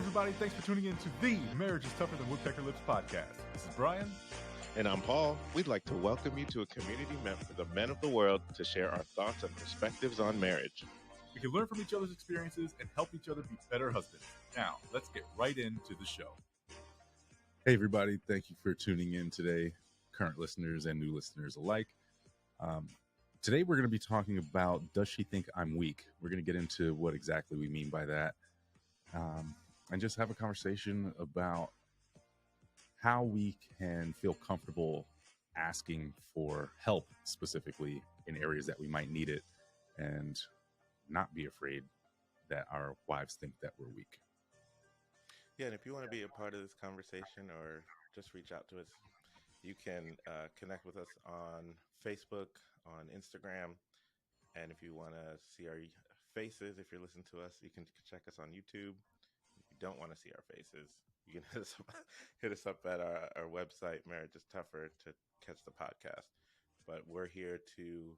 everybody. Thanks for tuning in to the Marriage is Tougher Than Woodpecker Lips podcast. This is Brian. And I'm Paul. We'd like to welcome you to a community meant for the men of the world to share our thoughts and perspectives on marriage. We can learn from each other's experiences and help each other be better husbands. Now, let's get right into the show. Hey, everybody. Thank you for tuning in today, current listeners and new listeners alike. Today, we're going to be talking about, does she think I'm weak? We're going to get into what exactly we mean by that. And just have a conversation about how we can feel comfortable asking for help, specifically in areas that we might need it, and not be afraid that our wives think that we're weak. Yeah, and if you want to be a part of this conversation or just reach out to us, you can connect with us on Facebook, on Instagram, and if you want to see our faces, if you're listening to us, you can check us on YouTube. If you don't want to see our faces, you can hit us up at our website, Marriage is Tougher, to catch the podcast. But we're here to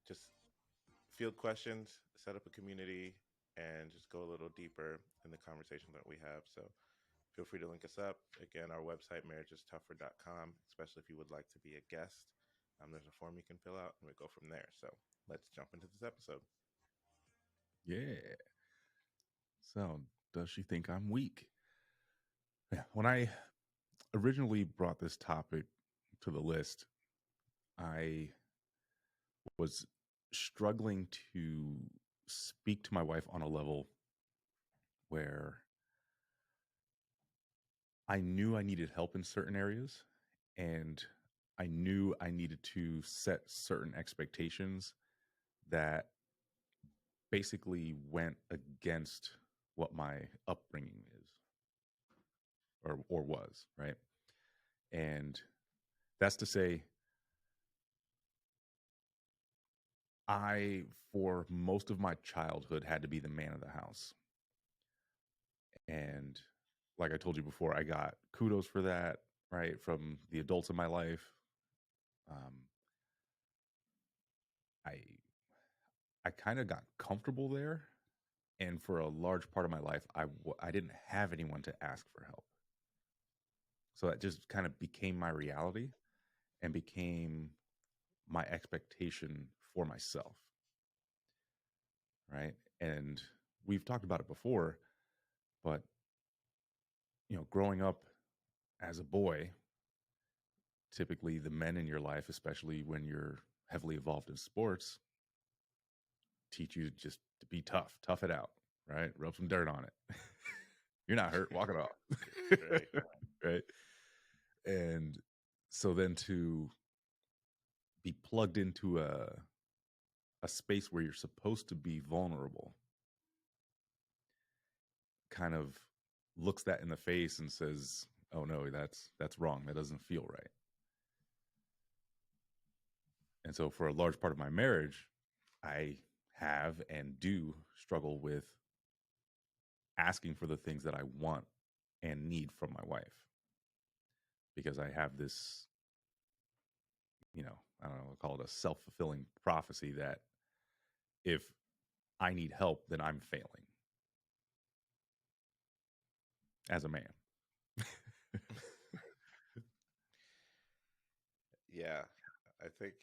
just field questions, set up a community, and just go a little deeper in the conversation that we have. So feel free to link us up. Again, our website, marriageistougher.com, especially if you would like to be a guest. There's a form you can fill out, and we go from there. So let's jump into this episode. Yeah. So, does she think I'm weak? Yeah. When I originally brought this topic to the list, I was struggling to speak to my wife on a level where I knew I needed help in certain areas, and I knew I needed to set certain expectations that basically went against what my upbringing is or was, right? And that's to say, I, for most of my childhood, had to be the man of the house. And like I told you before, I got kudos for that, right, from the adults in my life. I kind of got comfortable there. And for a large part of my life, I didn't have anyone to ask for help. So that just kind of became my reality and became my expectation for myself, right? And we've talked about it before, but, growing up as a boy, typically the men in your life, especially when you're heavily involved in sports, teach you just to be tough it out, right? Rub some dirt on it. You're not hurt, walk it off. Right. And so then to be plugged into a space where you're supposed to be vulnerable kind of looks that in the face and says, oh no, that's wrong. That doesn't feel right. And so for a large part of my marriage, I have and do struggle with asking for the things that I want and need from my wife, because I have this, I don't know, I'll call it a self-fulfilling prophecy that if I need help, then I'm failing as a man. Yeah, I think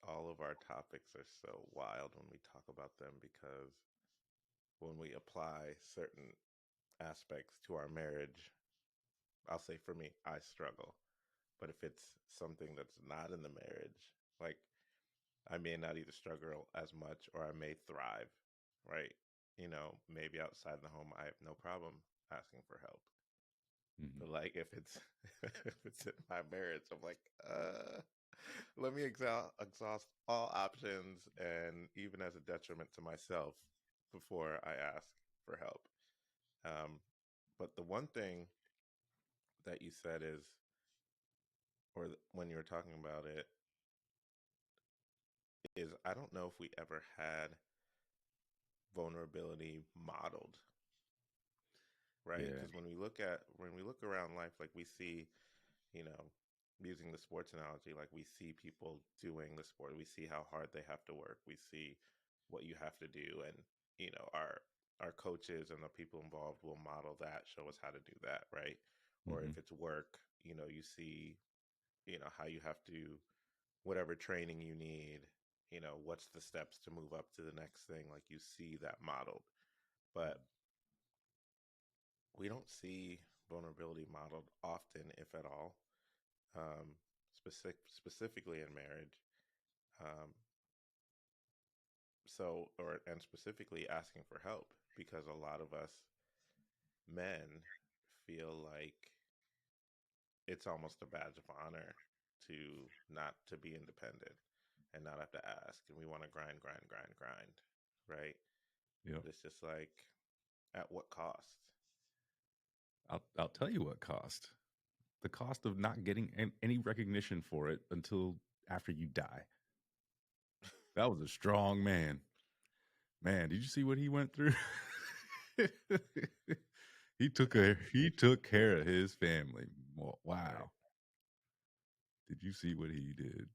all of our topics are so wild when we talk about them, because when we apply certain aspects to our marriage, I'll say for me, I struggle. But if it's something that's not in the marriage, like I may not either struggle as much or I may thrive, right? Maybe outside the home, I have no problem asking for help. Mm-hmm. But like if it's if it's in my marriage, I'm like, let me exhaust all options, and even as a detriment to myself, before I ask for help. But the one thing that you said is, or when you were talking about it, is I don't know if we ever had vulnerability modeled, right? Because when we look around life, like we see, using the sports analogy, like we see people doing the sport, we see how hard they have to work, we see what you have to do, and our our coaches and the people involved will model that, show us how to do that, right? Or Mm-hmm. if it's work, you see, how you have to, whatever training you need, what's the steps to move up to the next thing, like you see that modeled. But we don't see vulnerability modeled often, if at all, um, specifically in marriage. Um, and specifically asking for help, because a lot of us men feel like it's almost a badge of honor to not to be independent and not have to ask, and we want to grind, right? Yep. But it's just like, at what cost? I'll tell you what cost. The cost of not getting any recognition for it until after you die. That was a strong man. Man, did you see what he went through? he took care of his family. Wow. Right. Did you see what he did?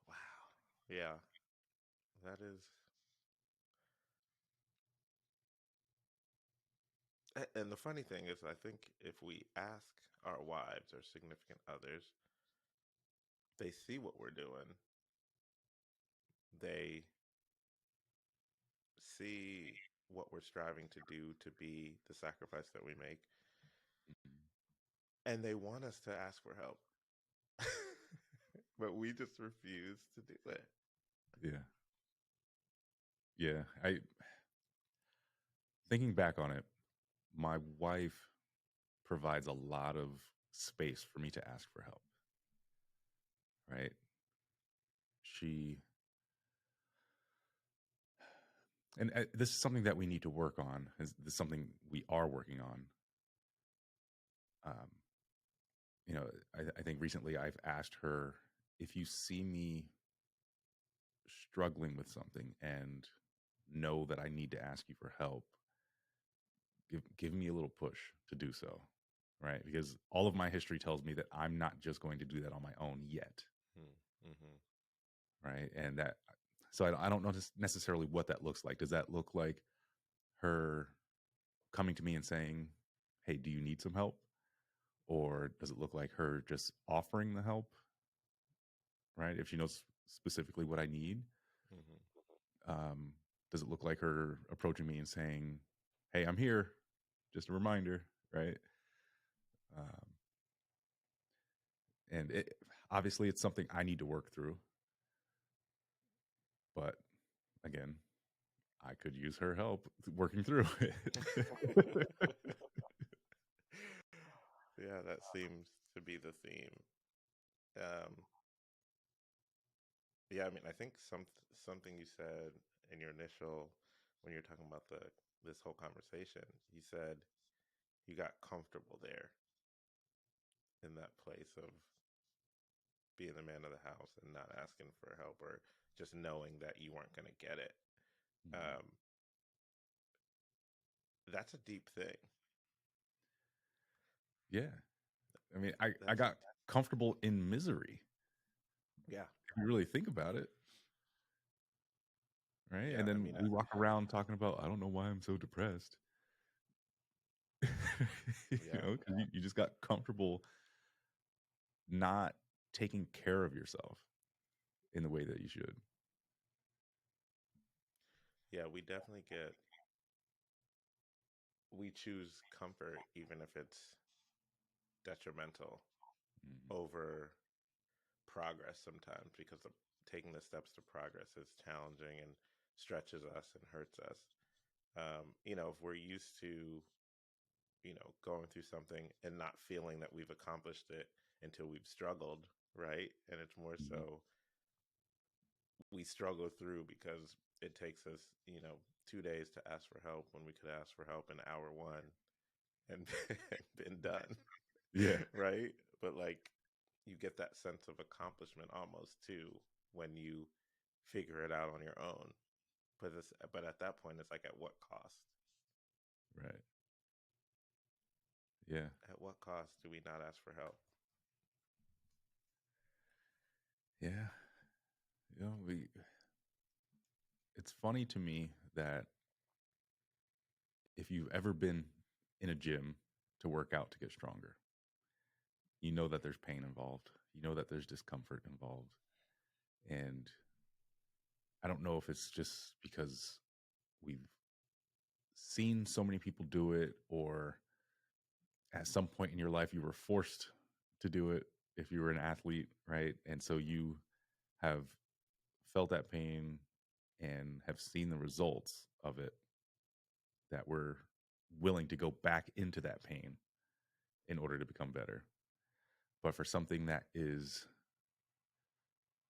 Wow. Yeah, that is. And the funny thing is, I think if we ask our wives or significant others, they see what we're doing. They see what we're striving to do to be the sacrifice that we make, and they want us to ask for help. But we just refuse to do it. Yeah. Yeah. Thinking back on it, my wife provides a lot of space for me to ask for help. Right? She and this is something that we need to work on. This is something we are working on. Um, I think recently I've asked her, if you see me struggling with something and know that I need to ask you for help, give me a little push to do so, right? Because all of my history tells me that I'm not just going to do that on my own yet, Mm-hmm. right? And that, so I don't know necessarily what that looks like. Does that look like her coming to me and saying, "Hey, do you need some help?" Or does it look like her just offering the help, right? If she knows specifically what I need. Mm-hmm. Um, does it look like her approaching me and saying, "Hey, I'm here. Just a reminder," right? Um, and obviously, it's something I need to work through. But again, I could use her help working through it. Yeah, that seems to be the theme. Um, yeah, I mean, I think something you said in your initial, when you're talking about this whole conversation, you said you got comfortable there in that place of being the man of the house and not asking for help, or just knowing that you weren't going to get it. Um, that's a deep thing. Yeah. I mean, I That's got comfortable in misery. Yeah. If you really think about it. Right. Yeah, And I then mean, we walk around talking about, I don't know why I'm so depressed. yeah, Because you just got comfortable not taking care of yourself in the way that you should. yeah, we choose comfort even if it's detrimental Mm-hmm. over progress sometimes, because taking the steps to progress is challenging and stretches us and hurts us. If we're used to, going through something and not feeling that we've accomplished it until we've struggled, right? And it's more Mm-hmm. so we struggle through because it takes us, 2 days to ask for help when we could ask for help in hour one and been done, Yeah. right? But like, you get that sense of accomplishment almost too when you figure it out on your own. But at that point, it's like, at what cost? Right. Yeah. At what cost do we not ask for help? Yeah. it's funny to me that if you've ever been in a gym to work out to get stronger, you know that there's pain involved. You know that there's discomfort involved. And I don't know if it's just because we've seen so many people do it, or at some point in your life you were forced to do it if you were an athlete, right? And so you have felt that pain and have seen the results of it, that we're willing to go back into that pain in order to become better. But for something that is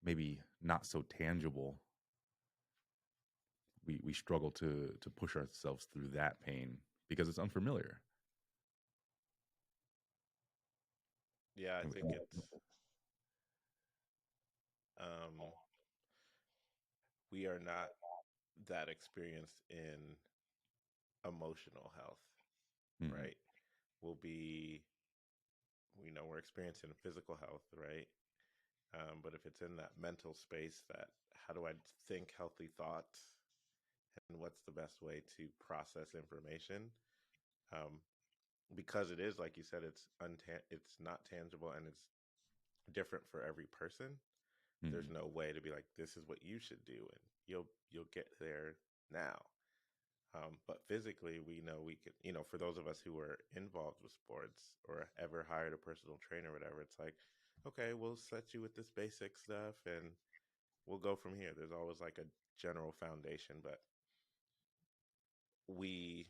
maybe not so tangible, we struggle to push ourselves through that pain because it's unfamiliar. Yeah, I And think um, we are not that experienced in emotional health, Mhm. right? We'll be, we're experiencing physical health, right? But if it's in that mental space, that how do I think healthy thoughts and what's the best way to process information? Um, because it is, like you said, it's not tangible and it's different for every person. There's Mhm. no way to be like, this is what you should do, and you'll get there now. But physically, we know we can, for those of us who are involved with sports or ever hired a personal trainer or whatever, it's like, okay, we'll set you with this basic stuff and we'll go from here. There's always like a general foundation, but we,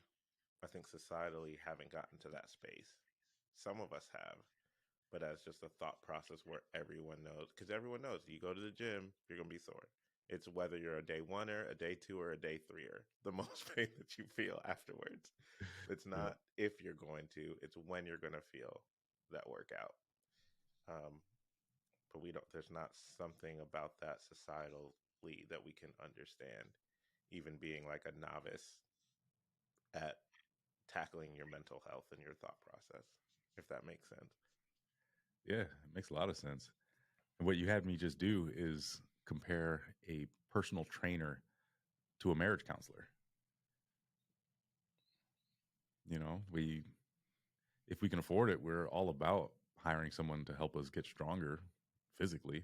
I think societally, haven't gotten to that space. Some of us have, but as just a thought process where everyone knows, because everyone knows you go to the gym, you're going to be sore. It's whether you're a day oneer, a day two, or a day threer, the most pain that you feel afterwards. It's Yeah. not if you're going to, it's when you're going to feel that workout. Um, but we don't, there's not something about that societally that we can understand, even being like a novice at tackling your mental health and your thought process, if that makes sense. Yeah, it makes a lot of sense. And what you had me just do is compare a personal trainer to a marriage counselor. We if we can afford it, we're all about hiring someone to help us get stronger physically.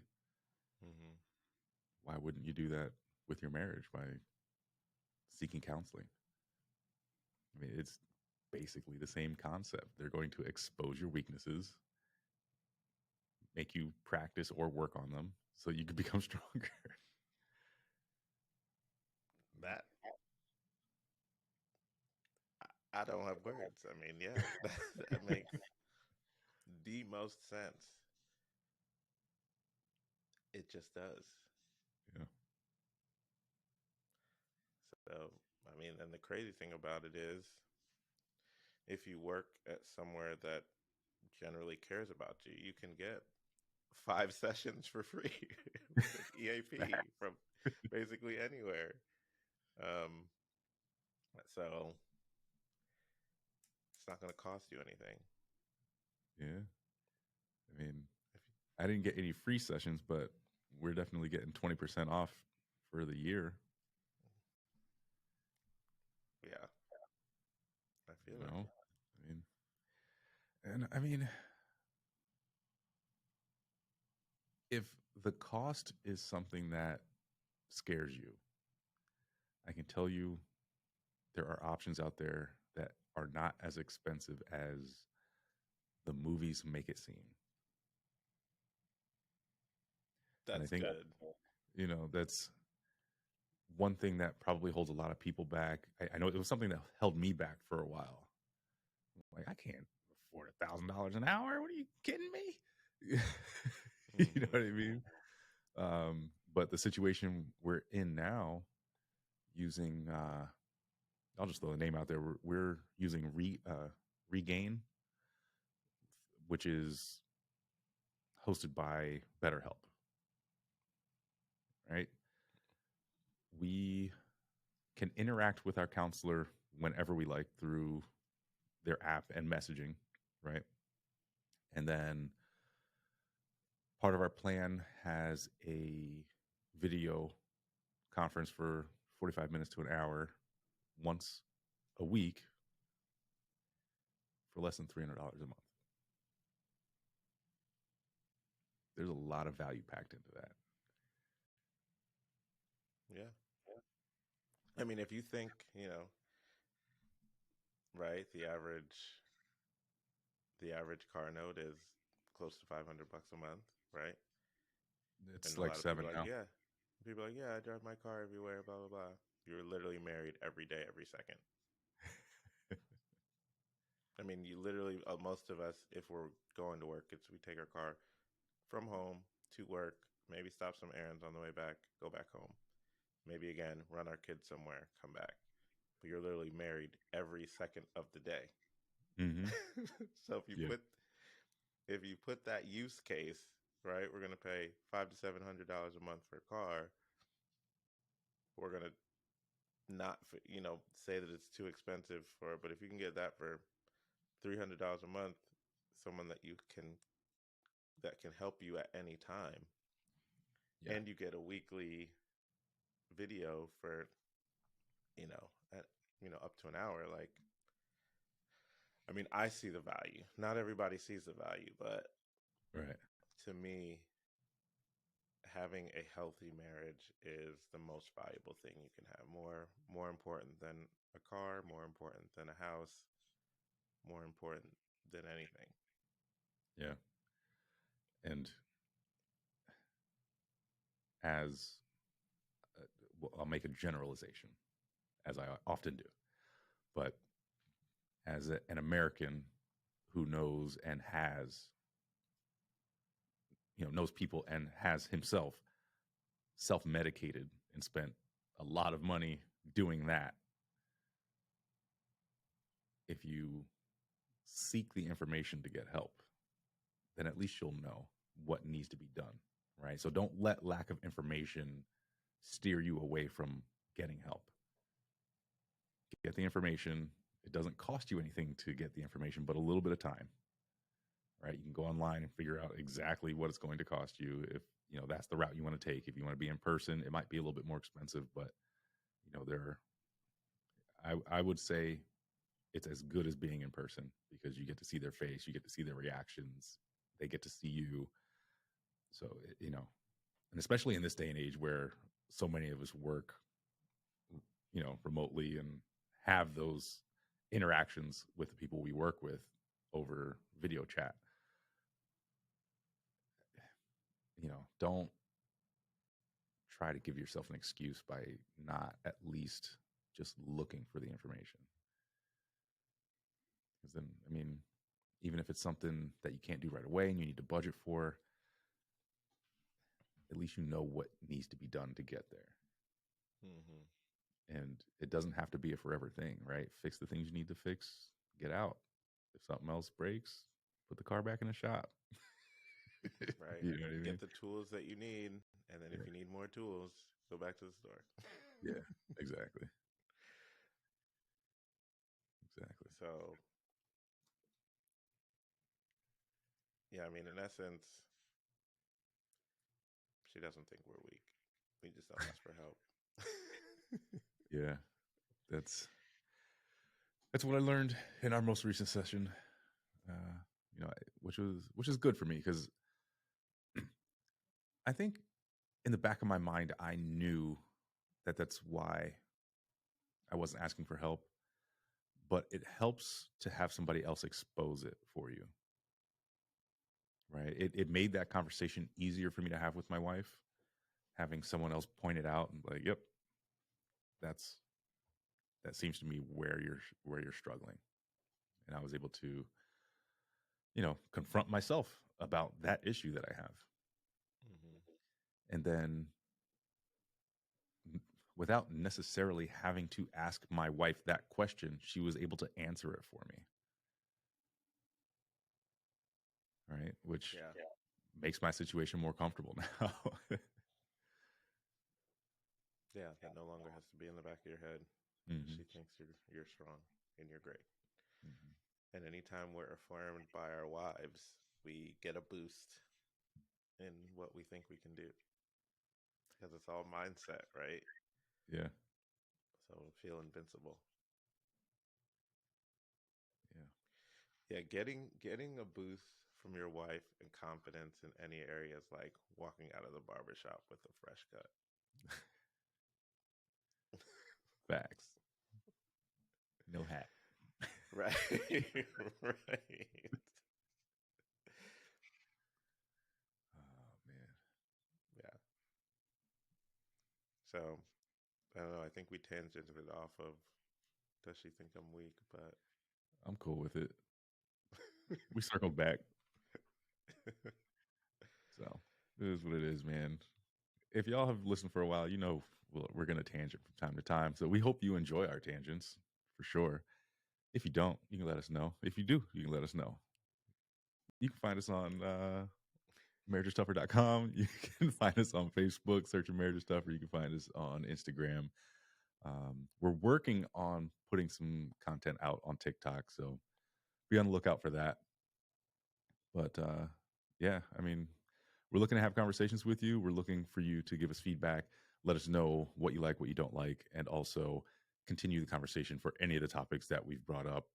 Mm-hmm. Why wouldn't you do that with your marriage by seeking counseling? I mean, it's basically the same concept. They're going to expose your weaknesses, make you practice or work on them so you can become stronger. That I don't have words. I mean, yeah, that makes the most sense. It just does. Yeah. So, I mean, and the crazy thing about it is, if you work at somewhere that generally cares about you, you can get 5 sessions for free with EAP from basically anywhere. Um, so it's not going to cost you anything. Yeah. I mean, I didn't get any free sessions, but we're definitely getting 20% off for the year. Yeah, I You feel it. know, I mean, if the cost is something that scares you, I can tell you there are options out there that are not as expensive as the movies make it seem. And I That's think, good. that's one thing that probably holds a lot of people back. I know it was something that held me back for a while. Like, I can't afford $1,000 an hour. What are you kidding me? You know Mm-hmm. what I mean? But the situation we're in now, using I'll just throw the name out there. We're using Regain, which is hosted by BetterHelp. Right? We can interact with our counselor whenever we like through their app and messaging, right? And then part of our plan has a video conference for 45 minutes to an hour once a week for less than $300 a month. There's a lot of value packed into that. Yeah. I mean, if you think, right, the average car note is close to $500 a month, right? It's And a like lot of seven people are now. like, yeah. People are like, yeah, I drive my car everywhere, blah, blah, blah. You're literally married every day, every second. I mean, you literally, most of us, if we're going to work, we take our car from home to work, maybe stop some errands on the way back, go back home. Maybe again, run our kids somewhere, come back. But you're literally married every second of the day. Mm-hmm. So if you put that use case, right, we're gonna pay $500 to $700 a month for a car. We're gonna not, say that it's too expensive for, but if you can get that for $300 a month, someone that can help you at any time, and you get a weekly video for, at up to an hour, like, I mean, I see the value. Not everybody sees the value, but Right. to me, having a healthy marriage is the most valuable thing you can have. More important than a car, more important than a house, more important than anything. Yeah. And as well, I'll make a generalization, as I often do, but as an American who knows and has, knows people and has himself self-medicated and spent a lot of money doing that, if you seek the information to get help, then at least you'll know what needs to be done, right? So don't let lack of information steer you away from getting help. Get the information. It doesn't cost you anything to get the information, but a little bit of time, right? You can go online and figure out exactly what it's going to cost you. If that's the route you want to take. If you want to be in person, it might be a little bit more expensive, but I would say it's as good as being in person because you get to see their face, you get to see their reactions, they get to see you. So, and especially in this day and age where so many of us work, remotely and have those interactions with the people we work with over video chat. Don't try to give yourself an excuse by not at least just looking for the information. Because then, I mean, even if it's something that you can't do right away and you need to budget for, at least you know what needs to be done to get there. Mm-hmm. And it doesn't have to be a forever thing, right? Fix the things you need to fix, get out. If something else breaks, put the car back in the shop. Right. You know what I mean? Get the tools that you need, and then if you need more tools, go back to the store. Yeah, exactly. So, yeah, I mean, in essence, she doesn't think we're weak. We just don't ask for help. Yeah, that's what I learned in our most recent session. Which is good for me because I think in the back of my mind I knew that that's why I wasn't asking for help, but it helps to have somebody else expose it for you. Right? It made that conversation easier for me to have with my wife, having someone else point it out and like, yep, that seems to me where you're struggling. And I was able to, confront myself about that issue that I have. Mm-hmm. And then without necessarily having to ask my wife that question, she was able to answer it for me. Right? Which makes my situation more comfortable now. Yeah, that no longer has to be in the back of your head. Mm-hmm. She thinks you're strong and you're great. Mm-hmm. And anytime we're affirmed by our wives, we get a boost in what we think we can do. Because it's all mindset, right? Yeah. so feel invincible. Yeah. Yeah, getting a boost from your wife and confidence in any area is like walking out of the barbershop with a fresh cut. Facts. No hat. Right. Right. Oh man. Yeah. So I don't know. I think we tangented off of does she think I'm weak, but I'm cool with it. We circled back. So it is what it is, man. If y'all have listened for a while, you know we're going to tangent from time to time. So we hope you enjoy our tangents for sure. If you don't, you can let us know. If you do, you can let us know. You can find us on marriageistuffer.com. You can find us on Facebook, search Marriage Stuffer. You can find us on Instagram. We're working on putting some content out on TikTok, so be on the lookout for that. But yeah, I mean, we're looking to have conversations with you. We're looking for you to give us feedback, let us know what you like, what you don't like, and also continue the conversation for any of the topics that we've brought up.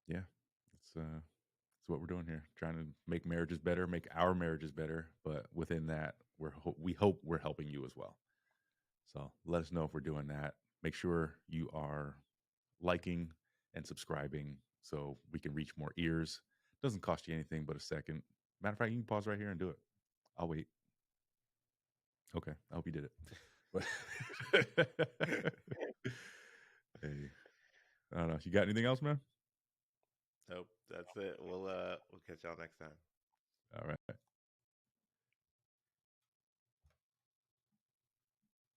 Yeah, it's what we're doing here, trying to make marriages better, make our marriages better. But within that, we hope we're helping you as well. So let us know if we're doing that. Make sure you are liking and subscribing so we can reach more ears. Doesn't cost you anything but a second. Matter of fact, you can pause right here and do it. I'll wait. Okay, I hope you did it. But hey, I don't know. You got anything else, man? Nope, that's it. We'll catch y'all next time. All right.